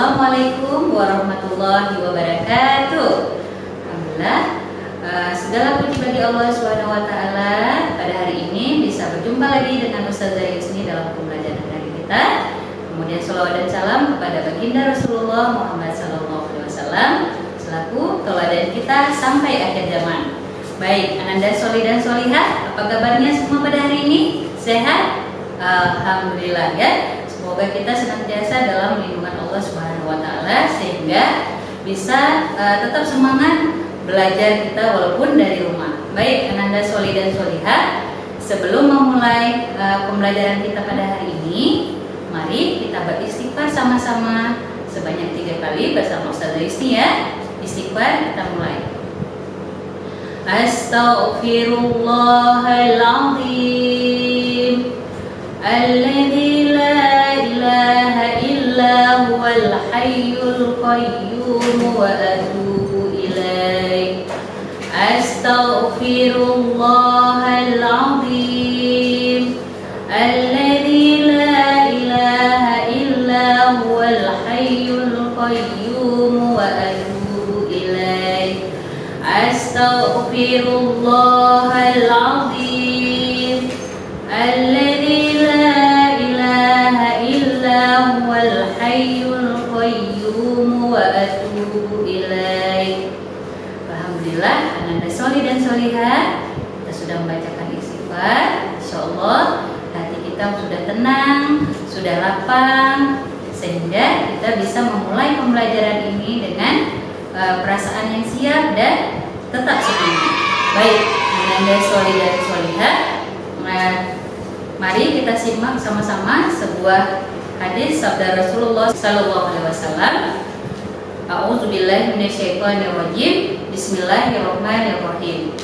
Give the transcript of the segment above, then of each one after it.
Assalamualaikum warahmatullahi wabarakatuh. Alhamdulillah, segala puji bagi Allah Subhanahu wa Ta'ala. Pada hari ini bisa berjumpa lagi dengan Ustazah Yusni dalam pembelajaran dari kita. Kemudian salawat dan salam kepada baginda Rasulullah Muhammad SAW selaku teladan kita sampai akhir zaman. Baik, Ananda Soli dan Solihah, apa kabarnya semua pada hari ini? Sehat? Alhamdulillah ya. Semoga kita senantiasa dalam lindungan Allah Subhanahu wa Ta'ala sehingga bisa tetap semangat belajar kita walaupun dari rumah. Baik, Ananda Soli dan Solihah, sebelum memulai pembelajaran kita pada hari ini, mari kita beristighfar sama-sama sebanyak 3 kali bersama Ustazah Yusni ya. Istighfar, kita mulai. Astaghfirullahaladzim alladzi la ilaha illa huwal hayyul qayyum wa atubu ilaih. Astaghfirullahaladzim alladzi la ilaha illa huwal hayyul qayyum wa atubu ilaih. Astaghfirullahaladzim alladzi la ilaha illa huwal hayyul qayyum wa atubu ilaih. Alhamdulillah, Ananda Soli dan Solihah, kita sudah membacakan istighfar. Insyaallah hati kita sudah tenang, sudah lapang, sehingga kita bisa memulai pembelajaran ini dengan perasaan yang siap dan tetap semangat. Baik, Ananda Soli dan Solihah, mari kita simak sama-sama sebuah hadis sabda Rasulullah Sallallahu Alaihi Wasallam. A'udzubillahi minasyaitonirrajim. Bismillahirrahmanirrahim.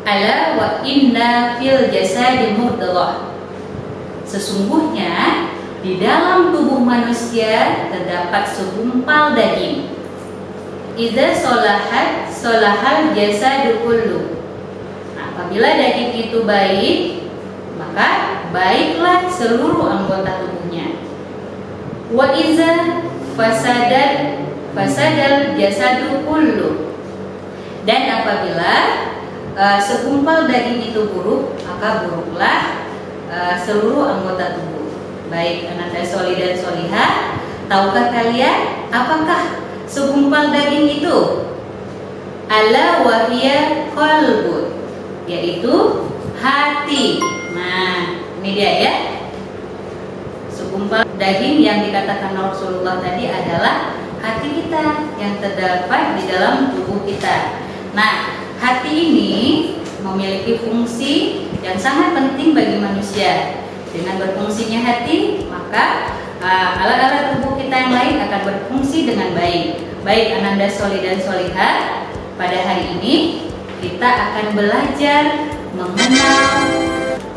Ala wa inna fil jasadi mudghah. Sesungguhnya di dalam tubuh manusia terdapat segumpal daging. Idza sholahat sholahal jasadu kullu. Apabila daging itu baik, maka baiklah seluruh anggota tubuhnya. Wa idza fasadal jasadu kullu. Dan apabila segumpal daging itu buruk, maka buruklah seluruh anggota tubuh. Baik, Ananda Soli dan Solihah, tahukah kalian apakah segumpal daging itu? Ala wahiya qalbun, yaitu hati. Nah, ini dia ya. Segumpal daging yang dikatakan Rasulullah tadi adalah hati kita yang terdapat di dalam tubuh kita. Nah, hati ini memiliki fungsi yang sangat penting bagi manusia. Dengan berfungsinya hati, maka alat-alat tubuh kita yang lain akan berfungsi dengan baik. Baik, Ananda Soli dan Solihah, pada hari ini kita akan belajar mengenal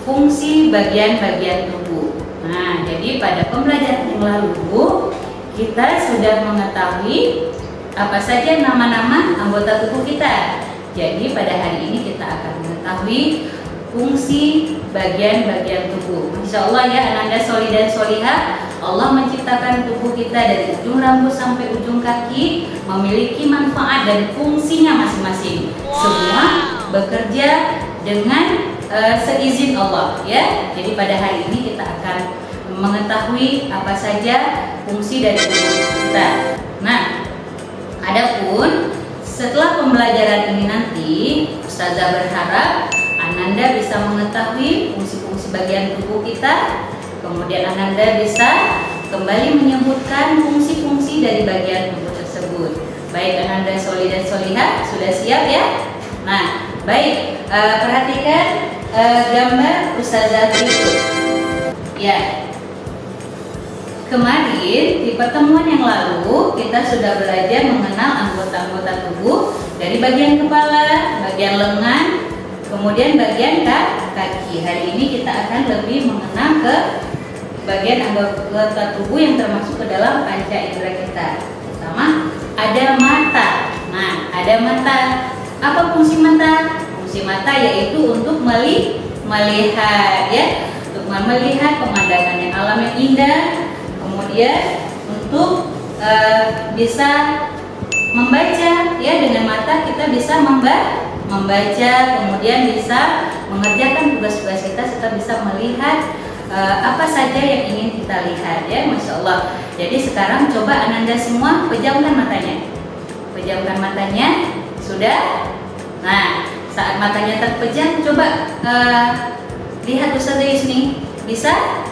fungsi bagian-bagian tubuh. Nah, jadi pada pembelajaran yang lalu kita sudah mengetahui apa saja nama-nama anggota tubuh kita. Jadi pada hari ini kita akan mengetahui fungsi bagian-bagian tubuh. Insya Allah ya Ananda Soli dan Solihah, Allah menciptakan tubuh kita dari ujung rambut sampai ujung kaki memiliki manfaat dan fungsinya masing-masing. Semua bekerja dengan seizin Allah ya. Jadi pada hari ini kita akan mengetahui apa saja fungsi dari tubuh kita. Nah, adapun setelah pembelajaran ini nanti, Ustazah berharap Ananda bisa mengetahui fungsi-fungsi bagian tubuh kita. Kemudian Ananda bisa kembali menyebutkan fungsi-fungsi dari bagian tubuh tersebut. Baik, Ananda Soli dan Solihah, sudah siap ya? Nah, baik, perhatikan gambar Ustazah berikut. Ya, kemarin di pertemuan yang lalu kita sudah belajar mengenal anggota-anggota tubuh dari bagian kepala, bagian lengan, kemudian bagian kaki. Hari ini kita akan lebih mengenal ke bagian anggota tubuh yang termasuk ke dalam panca indera kita. Pertama, ada mata. Nah, ada mata. Apa fungsi mata? Fungsi mata yaitu untuk melihat ya, untuk melihat pemandangan yang alam yang indah. Kemudian untuk bisa membaca ya, dengan mata kita bisa membaca, kemudian bisa mengerjakan tugas-tugas kita serta bisa melihat apa saja yang ingin kita lihat ya, Masya Allah. Jadi sekarang coba Ananda semua pejamkan matanya. Pejamkan matanya, sudah? Nah, saat matanya terpejam, coba lihat Ustazah Yusni, bisa?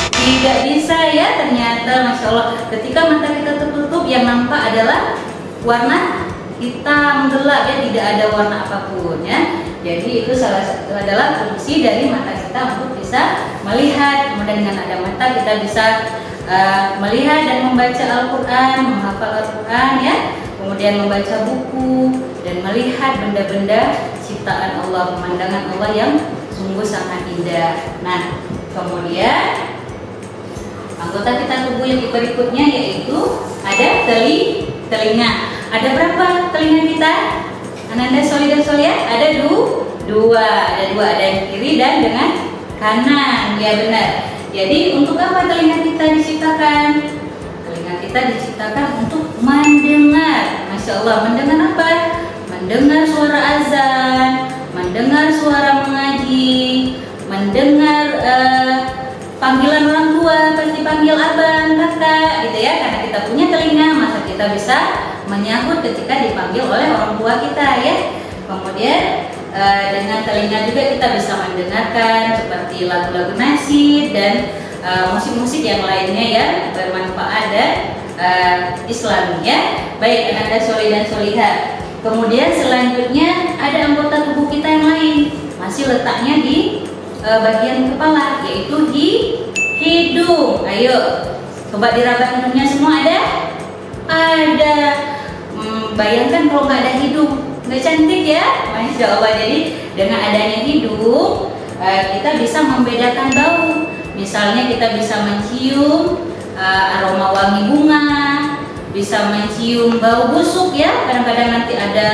Tidak bisa ya, ternyata Masya Allah. Ketika mata kita tertutup, yang nampak adalah warna hitam gelap ya, tidak ada warna apapun ya. Jadi itu salah satu adalah fungsi dari mata kita untuk bisa melihat. Kemudian dengan ada mata kita bisa melihat dan membaca Al-Quran, menghafal Al-Quran ya. Kemudian membaca buku dan melihat benda-benda ciptaan Allah, pemandangan Allah yang sungguh sangat indah. Nah, kemudian anggota kita tubuh yang berikutnya yaitu ada telinga. Ada berapa telinga kita? Ananda Soli dan Solia? Ada dua. Ada yang kiri dan dengan kanan. Ya benar. Jadi untuk apa telinga kita diciptakan? Telinga kita diciptakan untuk mendengar. Masya Allah, mendengar apa? Mendengar suara azan, mendengar suara mengaji, mendengar panggilan orang tua, pasti panggil abang, kakak, gitu ya. Karena kita punya telinga, maka kita bisa menyahut ketika dipanggil oleh orang tua kita ya. Kemudian dengan telinga juga kita bisa mendengarkan seperti lagu-lagu nasyid dan musik-musik yang lainnya yang bermanfaat dan Islam ya. Baik Ananda Soli dan Solihah. Kemudian selanjutnya ada anggota tubuh kita yang lain, masih letaknya di bagian kepala, yaitu di hidung. Ayo, coba diraba hidungnya semua ada? Ada. Bayangkan kalau nggak ada hidung, nggak cantik ya? Masya Allah. Jadi dengan adanya hidung, kita bisa membedakan bau. Misalnya kita bisa mencium aroma wangi bunga, bisa mencium bau busuk ya. Kadang-kadang nanti ada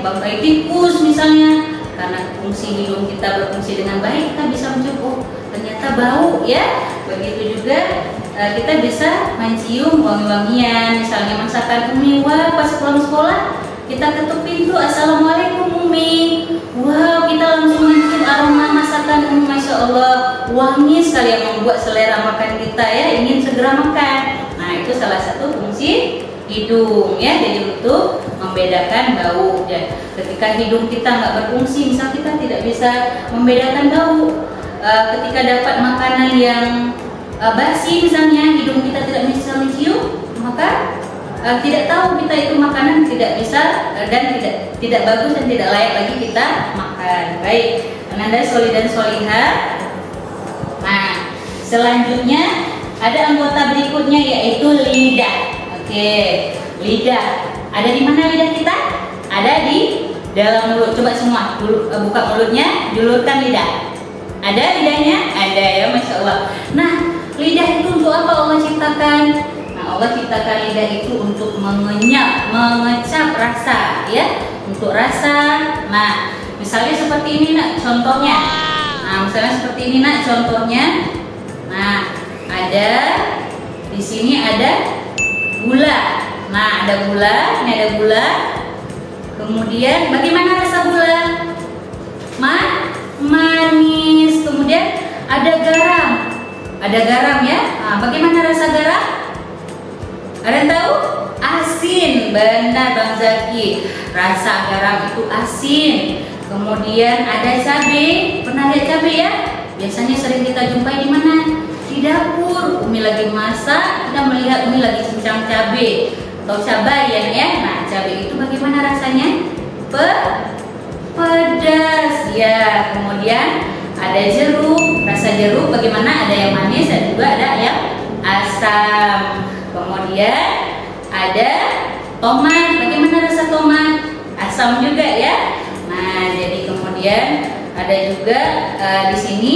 bangkai tikus misalnya. Karena fungsi hidung kita berfungsi dengan baik, kita bisa mencium, oh ternyata bau ya. Begitu juga kita bisa mencium wangi-wangian, misalnya masakan Umi. Wah, pas pulang sekolah kita ketuk pintu, Assalamualaikum Umi. Wow, kita langsung mencium aroma masakan Umi. Masya Allah, wangi sekali yang membuat selera makan kita ya, ingin segera makan. Nah, itu salah satu fungsi hidung ya, jadi untuk membedakan bau ya. Ketika hidung kita nggak berfungsi, misal kita tidak bisa membedakan bau, ketika dapat makanan yang basi misalnya, hidung kita tidak bisa mencium, maka tidak tahu kita itu makanan tidak bisa dan tidak bagus dan tidak layak lagi kita makan. Baik, Ananda Soli dan Solihah. Nah, selanjutnya ada anggota berikutnya yaitu lidah. Oke, lidah. Ada di mana lidah kita? Ada di dalam mulut. Coba semua buka mulutnya, julurkan lidah. Ada lidahnya? Ada ya, Masya Allah. Nah, lidah itu untuk apa Allah ciptakan? Nah, Allah ciptakan lidah itu untuk mengecap rasa ya, untuk rasa. Nah, misalnya seperti ini nak contohnya. Nah, misalnya seperti ini nak contohnya. Nah, ada di sini ada gula. Nah, ada gula, ini ada gula. Kemudian bagaimana rasa gula? Manis. Kemudian ada garam. Ada garam ya. Nah, bagaimana rasa garam? Ada yang tahu? Asin. Benar Bang Zaki. Rasa garam itu asin. Kemudian ada cabai. Pernah lihat cabai ya? Biasanya sering kita jumpai di mana? Di dapur. Umi lagi masak, kita melihat Umi lagi cincang cabai atau cabai ya. Nah, cabai itu bagaimana rasanya? Pedas ya. Kemudian ada jeruk. Rasa jeruk bagaimana? Ada yang manis dan juga ada yang asam. Kemudian ada tomat. Bagaimana rasa tomat? Asam juga ya. Nah, jadi kemudian ada juga di sini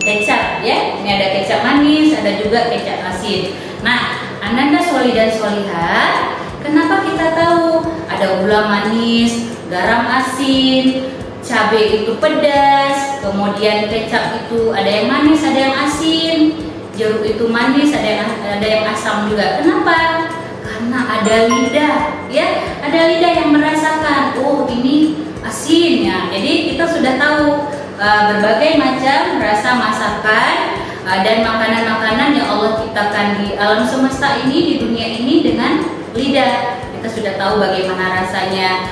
kecap ya. Ini ada kecap manis, ada juga kecap asin. Nah, Ananda Soli dan Solihah, kenapa kita tahu ada gula manis, garam asin, cabai itu pedas, kemudian kecap itu ada yang manis, ada yang asin? jeruk itu manis, ada yang asam juga. Kenapa? Karena ada lidah, ya, ada lidah yang merasakan, oh ini asin ya. Jadi kita sudah tahu berbagai macam rasa masakan dan makanan-makanan yang Allah ciptakan di alam semesta ini, di dunia ini dengan lidah. Kita sudah tahu bagaimana rasanya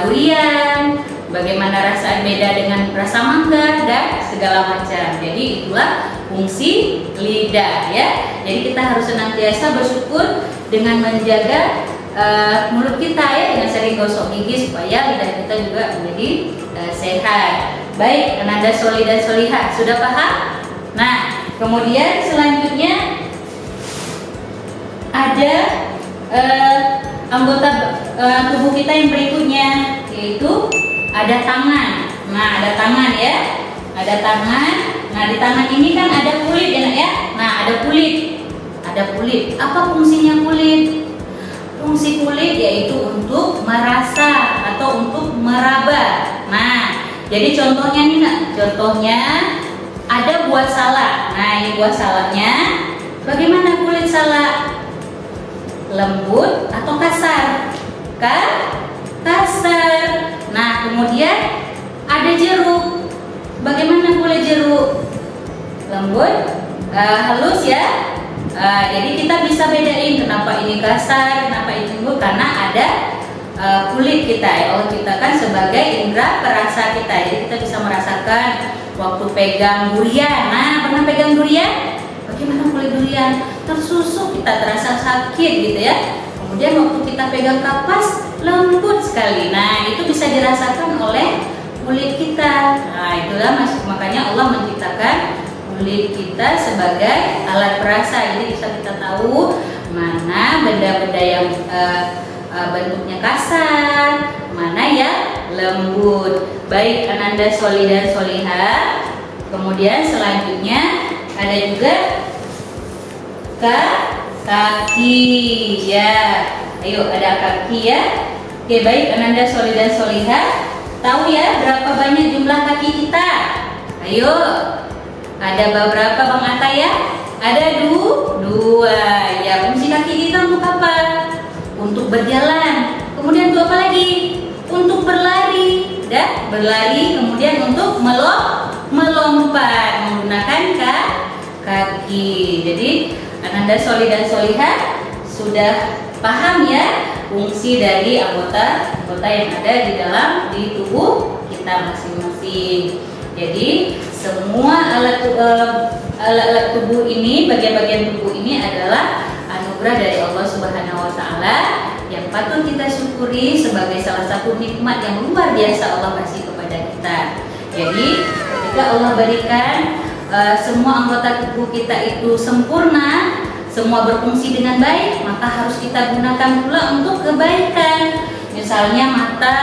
durian, bagaimana rasa beda dengan rasa mangga dan segala macam. Jadi itulah fungsi lidah, ya. Jadi kita harus senantiasa bersyukur dengan menjaga mulut kita, ya, dengan sering gosok gigi supaya lidah kita juga menjadi sehat. Baik, Ananda Sholih dan Sholihah, sudah paham? Nah, kemudian selanjutnya ada anggota tubuh kita yang berikutnya, yaitu ada tangan. Nah, ada tangan, ya, ada tangan. Nah, di tangan ini kan ada kulit, ya. Nah, ada kulit, Apa fungsinya kulit? Fungsi kulit yaitu untuk merasa atau untuk meraba. Nah, jadi contohnya nih, nak. Contohnya ada buah salak. Nah, ini buah salaknya. Bagaimana kulit salak? Lembut atau kasar? Kasar. Nah, kemudian ada jeruk. Bagaimana kulit jeruk? Lembut, halus, ya. Jadi kita bisa bedain kenapa ini kasar, kenapa ini lembut, karena ada kulit kita, ya. Allah ciptakan sebagai indera perasa kita. Jadi kita bisa merasakan waktu pegang durian. Nah, pernah pegang durian? Bagaimana kulit durian? Tersusuk, kita terasa sakit gitu, ya. Kemudian waktu kita pegang kapas, lembut sekali. Nah, itu bisa dirasakan oleh kulit kita. Nah, itulah makanya Allah menciptakan kulit kita sebagai alat perasa. Jadi bisa kita tahu mana benda-benda yang bentuknya kasar, mana yang lembut. Baik, Ananda Sholih dan Sholihah. Kemudian selanjutnya ada juga kaki, ya. Ayo, ada kaki, ya. Oke, baik, Ananda Sholih dan Sholihah. Tahu, ya, berapa banyak jumlah kaki kita? Ayo. Ada beberapa, Bang Atta, ya? Ada dua. Ya, fungsi kaki kita untuk apa? Untuk berjalan. Kemudian untuk apa lagi? Untuk berlari. Berlari. Kemudian untuk melompat menggunakan kaki. Jadi Ananda Sholih dan Sholihah sudah paham, ya, fungsi dari anggota yang ada di tubuh kita masing-masing. Jadi semua alat tubuh ini, bagian-bagian tubuh ini adalah anugerah dari Allah Subhanahu wa Ta'ala yang patut kita syukuri sebagai salah satu nikmat yang luar biasa Allah kasih kepada kita. Jadi ketika Allah berikan semua anggota tubuh kita itu sempurna, semua berfungsi dengan baik, maka harus kita gunakan pula untuk kebaikan. Misalnya mata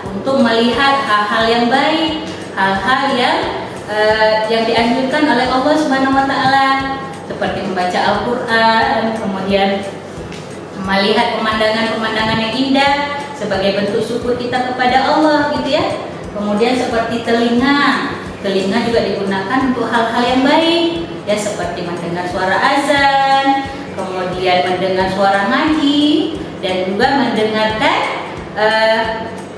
untuk melihat hal-hal yang baik, hal-hal yang dianjurkan oleh Allah Subhanahu wa Ta'ala, seperti membaca Al-Quran, kemudian melihat pemandangan-pemandangan yang indah sebagai bentuk syukur kita kepada Allah, gitu, ya. Kemudian seperti telinga juga digunakan untuk hal-hal yang baik, ya, seperti mendengar suara azan, kemudian mendengar suara ngaji, dan juga mendengarkan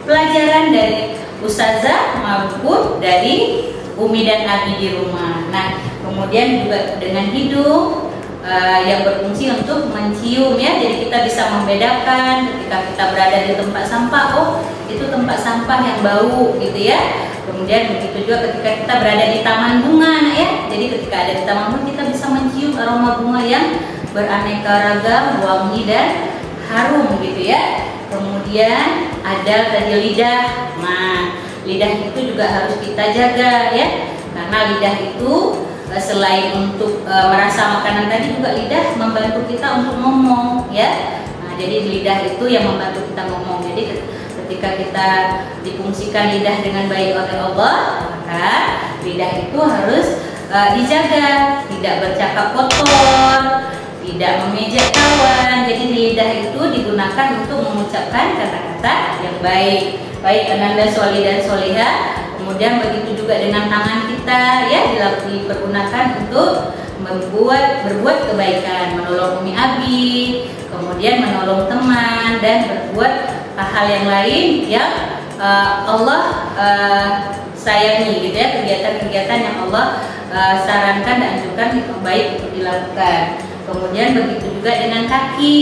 pelajaran dari ustazah maupun dari Umi dan Abi di rumah. Nah, kemudian juga dengan hidung yang berfungsi untuk mencium, ya. Jadi kita bisa membedakan ketika kita berada di tempat sampah, oh itu tempat sampah yang bau, gitu, ya. Kemudian begitu juga ketika kita berada di taman bunga, nah, ya. Jadi ketika ada di taman bunga kita bisa mencium aroma bunga yang beraneka ragam, wangi dan harum, gitu, ya. Kemudian ada tadi lidah. Nah, lidah itu juga harus kita jaga, ya, karena lidah itu selain untuk merasa makanan tadi, juga lidah membantu kita untuk ngomong, ya. Nah, jadi lidah itu yang membantu kita ngomong. Jadi ketika kita difungsikan lidah dengan baik oleh Allah, maka lidah itu harus dijaga, tidak bercakap kotor, tidak memejek kawan. Jadi lidah itu digunakan untuk mengucapkan kata-kata yang baik. Baik, Ananda Sholih dan Sholihah. Kemudian begitu juga dengan tangan kita, ya, dipergunakan untuk berbuat kebaikan, menolong umi abi, kemudian menolong teman, dan berbuat hal yang lain yang Allah sayangi gitu ya, kegiatan-kegiatan yang Allah sarankan dan anjurkan itu baik untuk dilakukan. Kemudian begitu juga dengan kaki.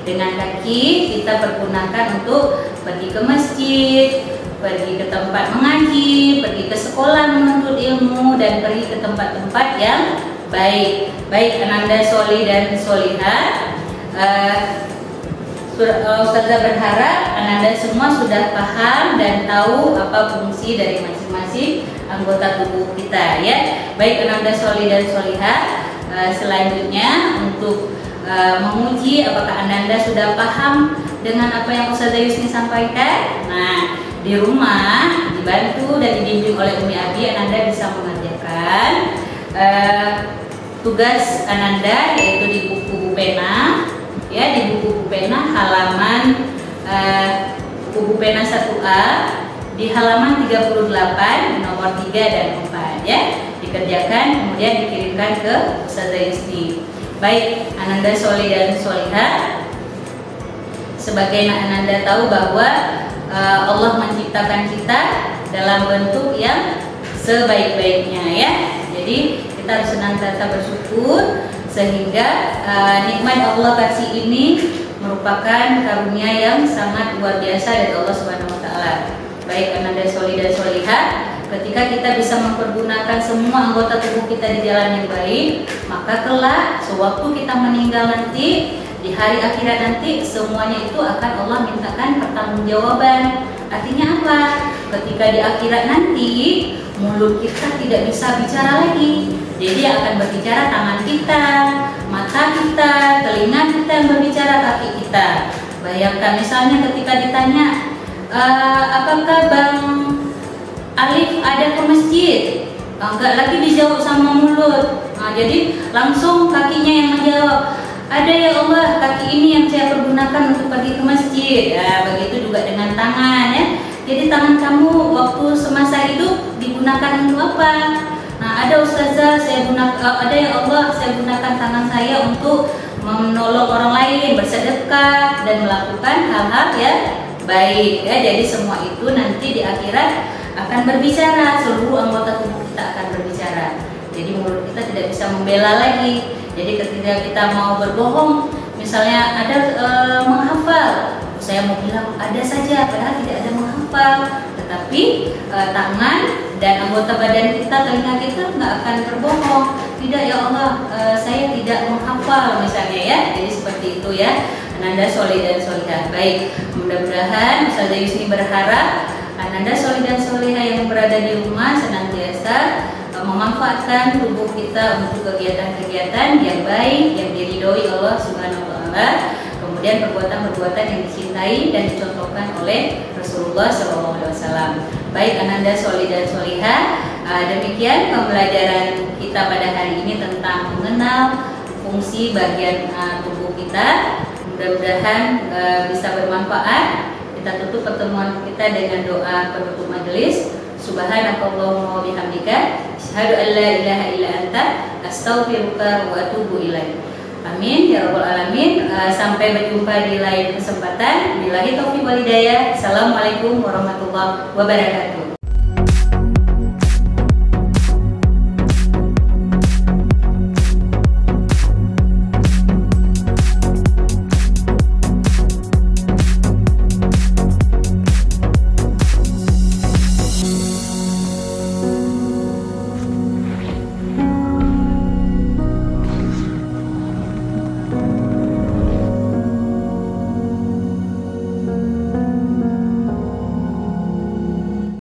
Dengan kaki kita pergunakan untuk pergi ke masjid, pergi ke tempat mengaji, pergi ke sekolah menuntut ilmu, dan pergi ke tempat-tempat yang baik. Baik Ananda Soli dan Solihah, Ustazah berharap Ananda semua sudah paham dan tahu apa fungsi dari masing-masing anggota tubuh kita ya. Baik Ananda Soli dan Solihah, selanjutnya untuk menguji apakah Ananda sudah paham dengan apa yang Ustazah Yusni sampaikan. Nah, di rumah dibantu dan dibimbing oleh Umi Abi, Ananda bisa mengerjakan tugas Ananda, yaitu di buku pena ya, di buku pena halaman buku pena 1A di halaman 38 nomor 3 dan 4 ya, dikerjakan kemudian dikirimkan ke Ustazah Yusni. Baik Ananda Soli dan Solihah, sebagai Ananda tahu bahwa Allah menciptakan kita dalam bentuk yang sebaik-baiknya ya. Jadi kita harus senantiasa bersyukur sehingga nikmat Allah kasih ini merupakan karunia yang sangat luar biasa dari Allah Subhanahu wa taala. Baik Ananda Soli dan Solihah, ketika kita bisa mempergunakan semua anggota tubuh kita di jalan yang baik, maka kelak sewaktu kita meninggal nanti, di hari akhirat nanti, semuanya itu akan Allah mintakan pertanggungjawaban. Artinya apa? Ketika di akhirat nanti, mulut kita tidak bisa bicara lagi. Jadi akan berbicara tangan kita, mata kita, telinga kita yang berbicara, kaki kita. Bayangkan misalnya ketika ditanya, apakah Bang Alif ada ke masjid? Enggak lagi dijawab sama mulut. Jadi langsung kakinya yang menjawab. Ada ya Allah, kaki ini yang saya pergunakan untuk pergi ke masjid. Begitu juga dengan tangan ya. Jadi tangan kamu waktu semasa hidup digunakan untuk apa? Nah, ada Ustazah, ada ya Allah, saya gunakan tangan saya untuk menolong orang lain, bersedekah dan melakukan hal-hal yang baik ya. Jadi semua itu nanti di akhirat akan berbicara, seluruh anggota tubuh kita akan berbicara. Jadi mulut kita tidak bisa membela lagi. Jadi ketika kita mau berbohong, misalnya ada menghafal, saya mau bilang ada saja, padahal tidak ada menghafal. Tetapi tangan dan anggota badan kita, telinga kita nggak akan berbohong. Tidak ya Allah, saya tidak menghafal misalnya ya. Jadi seperti itu ya, Ananda Soli dan Solihah. Baik, mudah-mudahan Ustazah Yusni berharap Ananda Soli dan Solihah yang berada di rumah senantiasa memanfaatkan tubuh kita untuk kegiatan-kegiatan yang baik, yang diridhoi Allah Subhanahu wa taala, kemudian perbuatan-perbuatan yang dicintai dan dicontohkan oleh Rasulullah SAW. Baik Ananda Soli dan Solihah, demikian pembelajaran kita pada hari ini tentang mengenal fungsi bagian tubuh kita. Mudah-mudahan bisa bermanfaat. Kita tutup pertemuan kita dengan doa penutup majelis. Subhanakallahumma wa bihamdika, asyhadu an la ilaha illa anta, astaghfiruka wa atubu ilaik. Amin ya rabbal alamin. Sampai berjumpa di lain kesempatan. Billahi taufiq wal hidayah. Assalamualaikum warahmatullahi wabarakatuh.